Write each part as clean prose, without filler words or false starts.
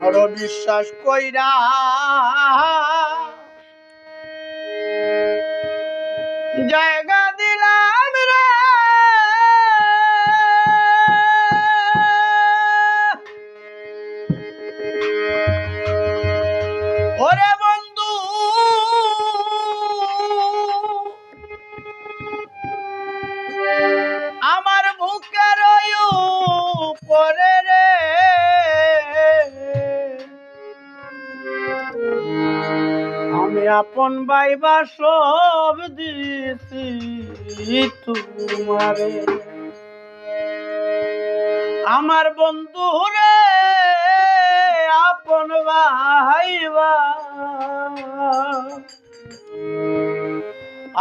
বড় বিশ্বাস কইরা জায়গা দিলাম রে, ওরে বন্ধু আমার বুকের উপরে রে, আমি আপন ভাইবা সব দিছি তোমারে। আমার বন্ধু রে আপন ভাইবা,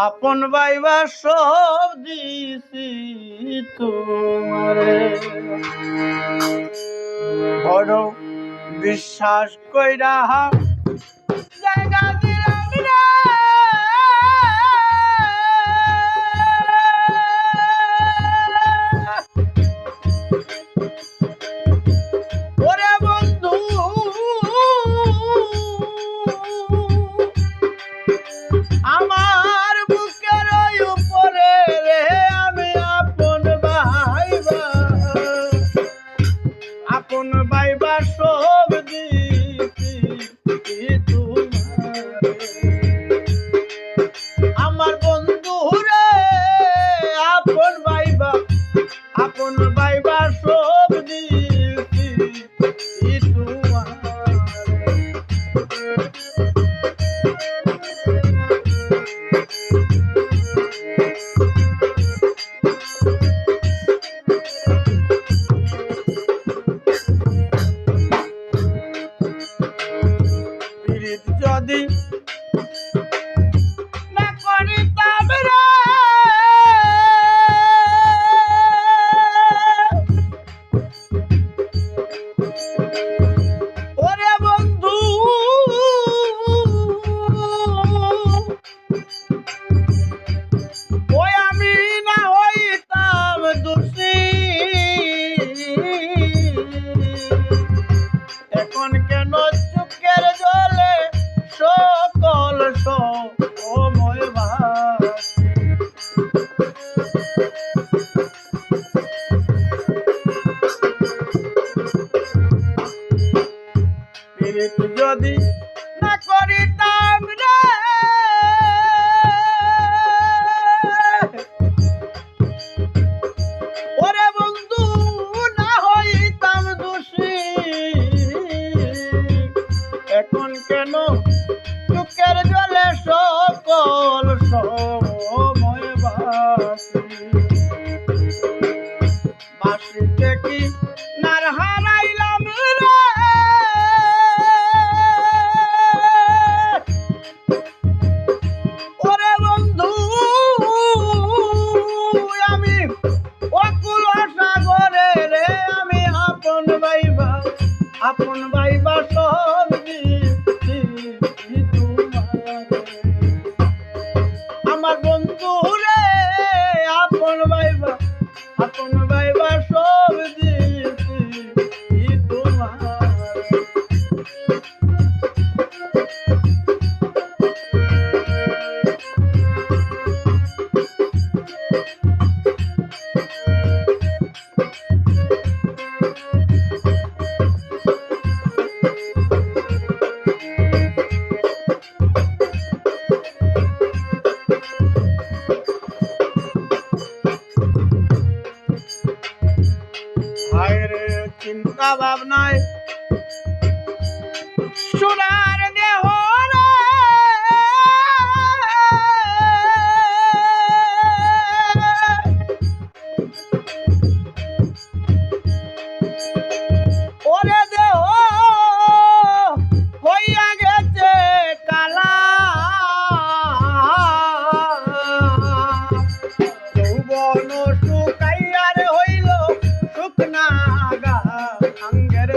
আপন ভাইবা সব দিছি তোমারে। বড় বিশ্বাস কইরা জায়গা দিলাম রে, ওরে বন্ধু আমার বুকের উপরে রে, আমি আপন ভাইবা, আপন ভাইবা সব দিছি তোমারে। আমার বন্ধু রে আপন ভাইবা, আপন ভাইবা সব দিছি তোমারে। যদি না করিতাম রে, ওরে বন্ধু ওই আমি না হইতাম দোষী, এখন কেন চোখের জলে সকল সময় ভাসি। পীড়িত যদি না করিতাম রে, ওরে বন্ধু না হইতাম দোষী, এখন কেন চোখের জলে সকল সময় বাসি। বাসিতে কি নার হারাইলাম রে, ওরে বন্ধু আমি অকুল সাগরে রে, আমি আপন ভাইবা, আপন ভাইবা সব দিছি তোমারে। আমার বন্ধু রে আপন ভাইবা, আপন ভাইবা সব দিছি তোমারে। চিন্তা ভাবনায় সোনার দেহ রে, ওরে দেহ হইয়া গেছে কালা, যৌবন শুকাইয়া রে হইল শুকনা গা, আঙ্গের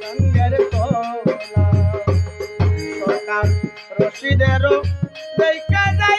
রঙের তোলা সরকার রশিদেরও দেখা যায়